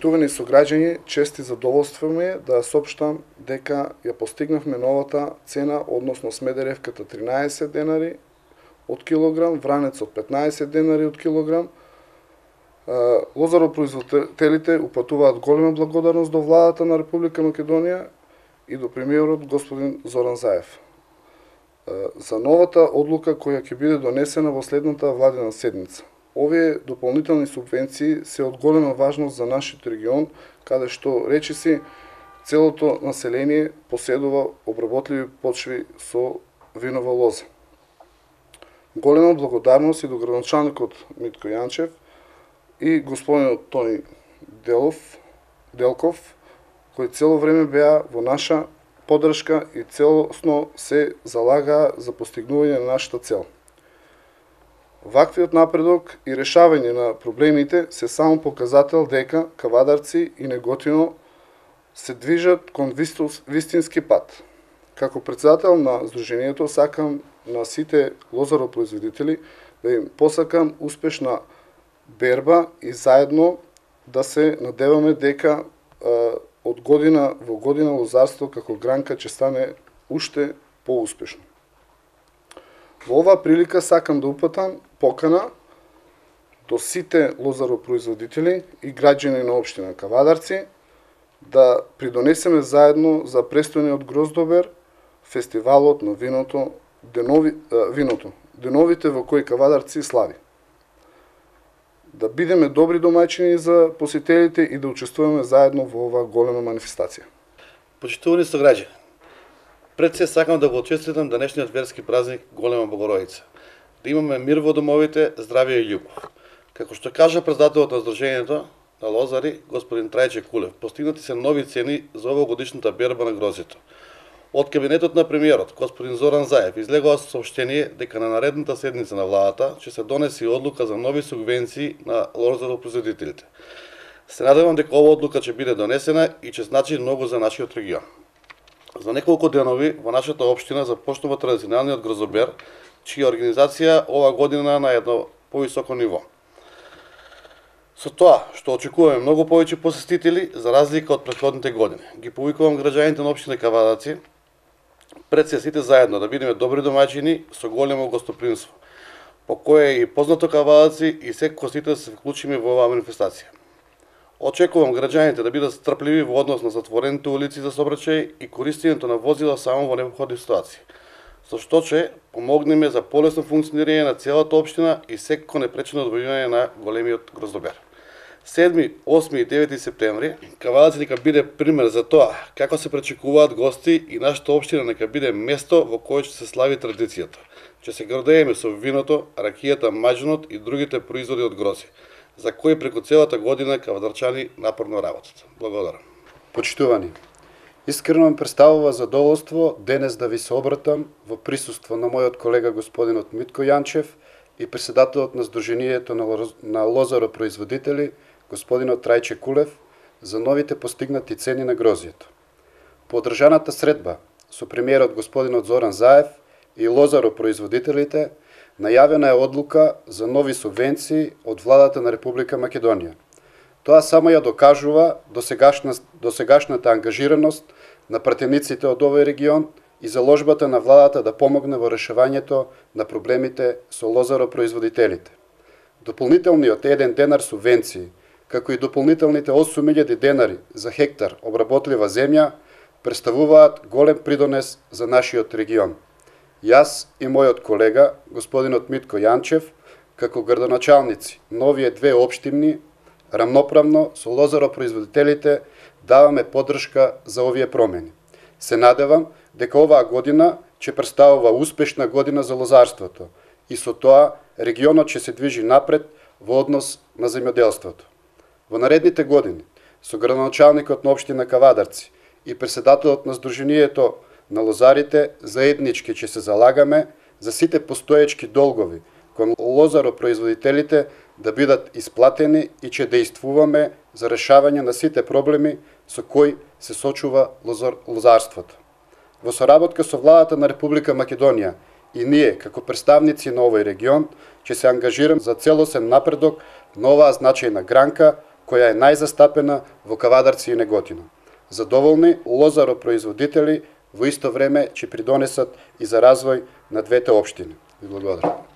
Почитувани сограѓани, чести задоволство ми е да соопштам дека ја постигнавме новата цена, односно Смедеревката 13 денари од килограм, Вранецот 15 денари од килограм. Лозаропроизводителите упатуваат голема благодарност до владата на Република Македонија и до премиерот господин Зоран Заев за новата одлука која ќе биде донесена во следната владина седница. Овие дополнителни субвенции се од голема важност за нашиот регион, каде што речиси целото население поседува обработливи почви со винова лоза. Голема благодарност и до градоначалникот Митко Јанчев и господинот Тони Делков, кои цело време беа во наша поддршка и целосно се залагаа за постигнување на нашата цел. Ваквиот напредок и решавање на проблемите се само показател дека кавадарци и Неготино се движат кон вистински пат. Како председател на Сдруженијето сакам на сите лозаропроизводители да им посакам успешна берба и заедно да се надеваме дека од година во година лозарство како гранка ќе стане уште поуспешно. Во оваа прилика сакам да упатам покана до сите лозаропроизводители и граѓани на општина Кавадарци да придонесеме заедно за престојниот Гроздобер, фестивалот на виното, деновите во кои Кавадарци слави. Да бидеме добри домаќини за посетителите и да учествуваме заедно во оваа голема манифестација. Почитувани сограѓани, пред се сакам да го честитам денешниот верски празник Голема Богородица. Да имаме мир во домовите, здравје и љубов. Како што кажа председателот на Сдруженијето на лозари, господин Трајче Кулев, постигнати се нови цени за овогодишната берба на грозјето. Од кабинетот на премиерот, господин Зоран Заев, излегува сообщение дека на наредната седница на владата ќе се донеси одлука за нови субвенции на лозаропроизводителите. Се надевам дека ова одлука ќе биде донесена и ќе значи многу за нашиот регион. За неколку денови во нашата општина започнува традиционалниот Гроздобер, чија организација ова година на едно повисоко ниво. Со тоа што очекуваме многу повеќе посетители за разлика од претходните години, ги повикувам граѓаните на општина Кавадарци пред се сите заедно да бидеме добри домаќини со големо гостопримство, по кое е и познато Кавадарци и секој сите да се вклучиме во оваа манифестација. Очекувам граѓаните да бидат стрпливи во однос на затворените улици за сообраќај и користењето на возила само во необходни ситуации, со што ќе помогнеме за полесно функционирање на целата општина и секако непречено одвојување на големиот Гроздобер. 7, 8 и 9 септември Кавадарци нека биде пример за тоа како се пречекуваат гости и нашата општина нека биде место во кое ќе се слави традицијата. Ќе се гордееме со виното, ракијата, маџунот и другите производи од грозје, за кои преку целата година кавадарчани напорно работат. Благодарам. Почитувани, искрено ми представува задоволство денес да ви се обратам во присуство на мојот колега господинот Митко Јанчев и председателот на Сдруженијето на лозаропроизводители господинот Трајче Кулев за новите постигнати цени на грозјето. По одржаната средба со премиерот господинот Зоран Заев и лозаропроизводителите најавена е одлука за нови субвенции од владата на Република Македонија. Тоа само ја докажува досегашната ангажираност на пратениците од овој регион и заложбата на владата да помогне во решавањето на проблемите со лозаропроизводителите. Дополнителниот 1 денар субвенции, како и дополнителните 8.000 денари за хектар обработлива земја, представуваат голем придонес за нашиот регион. Јас и мојот колега, господинот Митко Јанчев, како градоначалници на овие две општини, рамноправно со лозаропроизводителите даваме поддршка за овие промени. Се надевам дека оваа година ќе представува успешна година за лозарството и со тоа регионот ќе се движи напред во однос на земјоделството. Во наредните години, со градоначалникот на општина Кавадарци и председателот на Сдруженијето на лозарите, заеднички ќе се залагаме за сите постоечки долгови кон лозаропроизводителите да бидат исплатени и ќе действуваме за решавање на сите проблеми со кои се сочува лозарството. Во соработка со владата на Република Македонија и ние, како представници на овој регион, ќе се ангажираме за целосен напредок на оваа значајна гранка која е најзастапена во Кавадарци и Неготино. Задоволни лозаропроизводители во исто време ќе придонесат и за развој на двете општини. Ви благодарам.